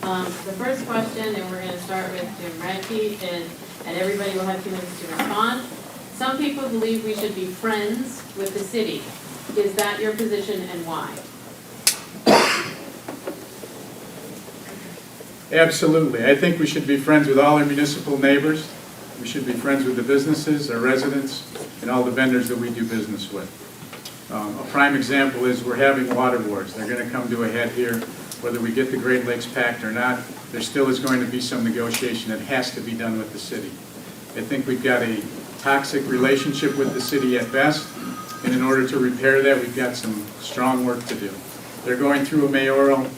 The first question, and we're going to start with Jim Radke, and everybody will have 2 minutes to respond. Some people believe we should be friends with the city. Is that your position and why? Absolutely. I think we should be friends with all our municipal neighbors. We should be friends with the businesses, our residents, and all the vendors that we do business with. A prime example is we're having water wars. They're going to come to a head here. Whether we get the Great Lakes Pact or not, there still is going to be some negotiation that has to be done with the city. I think we've got a toxic relationship with the city at best, and in order to repair that, we've got some strong work to do. They're going through a mayoral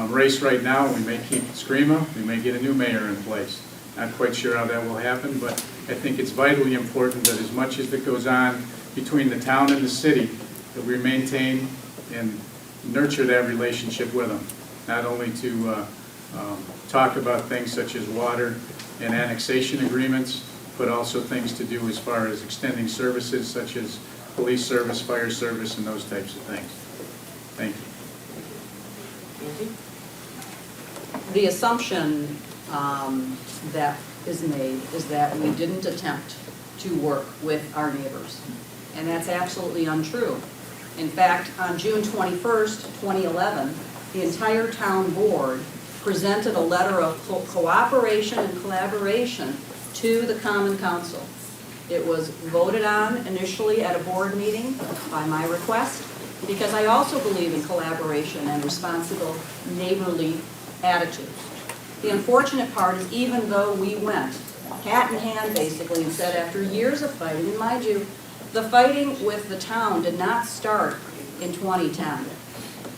race right now. We may keep Screama. We may get a new mayor in place. Not quite sure how that will happen, but I think it's vitally important that as much as that goes on between the town and the city, that we maintain and nurture that relationship with them. Not only to talk about things such as water and annexation agreements, but also things to do as far as extending services such as police service, fire service, and those types of things. Thank you. The assumption that is made is that we didn't attempt to work with our neighbors, and that's absolutely untrue. In fact, on June 21st, 2011, the entire town board presented a letter of cooperation and collaboration to the Common Council. It was voted on initially at a board meeting by my request, because I also believe in collaboration and responsible neighborly attitudes. The unfortunate part is, even though we went hat in hand basically and said, after years of fighting, and mind you, the fighting with the town did not start in 2010.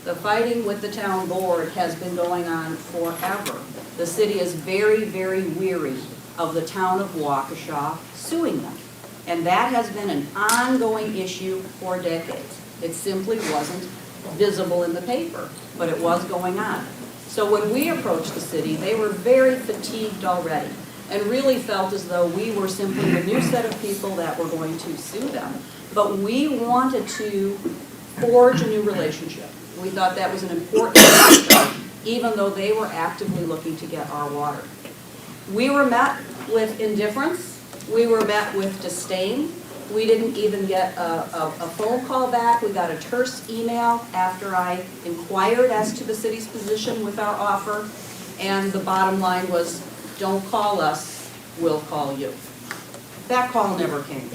The fighting with the town board has been going on forever. The city is very, very weary of the town of Waukesha suing them. And that has been an ongoing issue for decades. It simply wasn't visible in the paper, but it was going on. So when we approached the city, they were very fatigued already and really felt as though we were simply a new set of people that were going to sue them. But we wanted to forge a new relationship. We thought that was an important step, even though they were actively looking to get our water. We were met with indifference. We were met with disdain. We didn't even get a phone call back. We got a terse email after I inquired as to the city's position with our offer, and the bottom line was, don't call us, we'll call you. That call never came,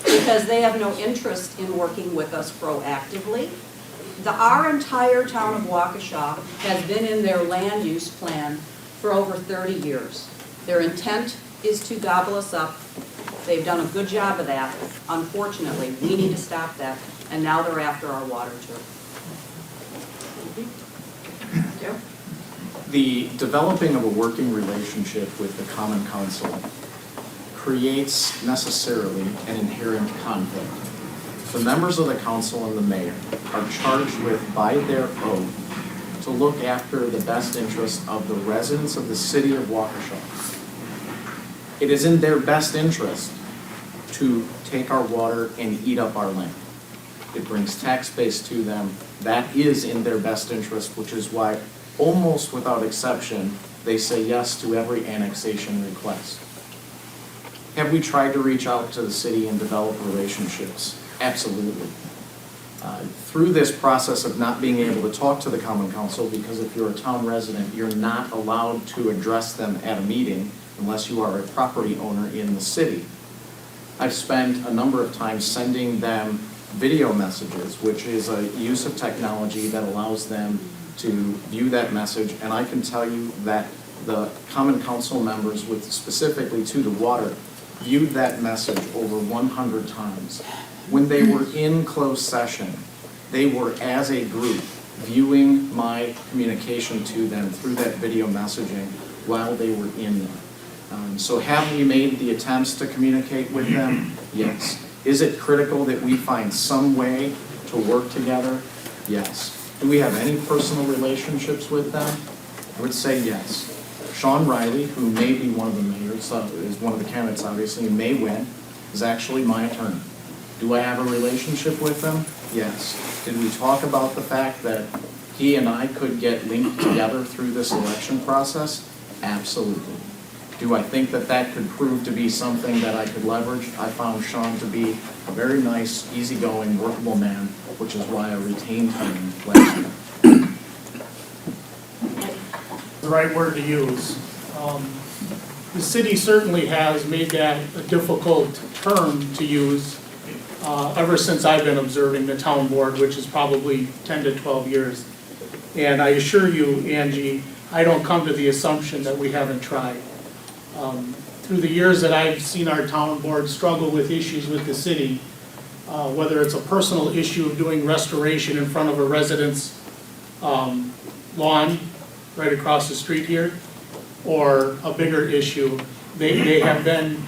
because they have no interest in working with us proactively. Our entire town of Waukesha has been in their land use plan for over 30 years. Their intent is to gobble us up. They've done a good job of that. Unfortunately, we need to stop that, and now they're after our water too. Joe? The developing of a working relationship with the Common Council creates necessarily an inherent conflict. The members of the council and the mayor are charged with, by their oath, to look after the best interest of the residents of the city of Waukesha. It is in their best interest to take our water and eat up our land. It brings tax base to them. That is in their best interest, which is why, almost without exception, they say yes to every annexation request. Have we tried to reach out to the city and develop relationships? Absolutely. Through this process of not being able to talk to the Common Council, because if you're a town resident, you're not allowed to address them at a meeting unless you are a property owner in the city. I've spent a number of times sending them video messages, which is a use of technology that allows them to view that message, and I can tell you that the Common Council members, with specifically to the water, viewed that message over 100 times. When they were in closed session, they were, as a group, viewing my communication to them through that video messaging while they were in there. So have we made the attempts to communicate with them? Yes. Is it critical that we find some way to work together? Yes. Do we have any personal relationships with them? I would say yes. Sean Riley, who may be one of the mayors, is one of the candidates obviously, and may win, is actually my attorney. Do I have a relationship with them? Yes. Did we talk about the fact that he and I could get linked together through this election process? Absolutely. Do I think that that could prove to be something that I could leverage? I found Sean to be a very nice, easygoing, workable man, which is why I retained him last year. The right word to use. The city certainly has made that a difficult term to use ever since I've been observing the town board, which is probably 10 to 12 years. And I assure you, Angie, I don't come to the assumption that we haven't tried. Through the years that I've seen our town board struggle with issues with the city, whether it's a personal issue of doing restoration in front of a resident's lawn right across the street here, or a bigger issue, they have been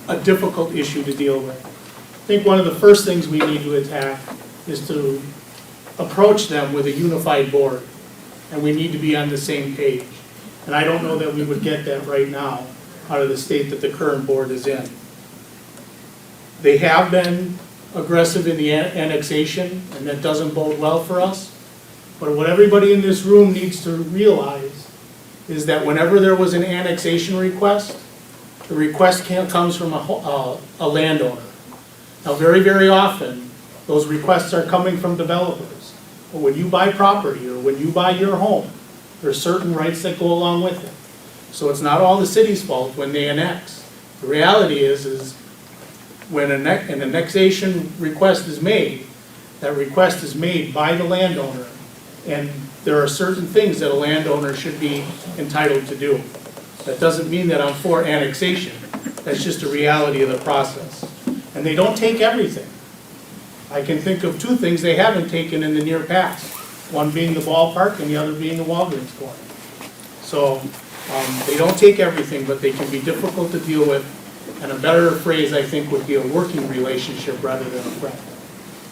a difficult issue to deal with. I think one of the first things we need to attack is to approach them with a unified board, and we need to be on the same page. And I don't know that we would get that right now out of the state that the current board is in. They have been aggressive in the annexation, and that doesn't bode well for us. But what everybody in this room needs to realize is that whenever there was an annexation request, the request comes from a landowner. Now, very, very often, those requests are coming from developers. But when you buy property or when you buy your home, there are certain rights that go along with it. So it's not all the city's fault when they annex. The reality is when an annexation request is made, that request is made by the landowner, and there are certain things that a landowner should be entitled to do. That doesn't mean that I'm for annexation. That's just a reality of the process. And they don't take everything. I can think of two things they haven't taken in the near past. One being the ballpark and the other being the Walgreens corner. So they don't take everything, but they can be difficult to deal with. And a better phrase, I think, would be a working relationship rather than a friend.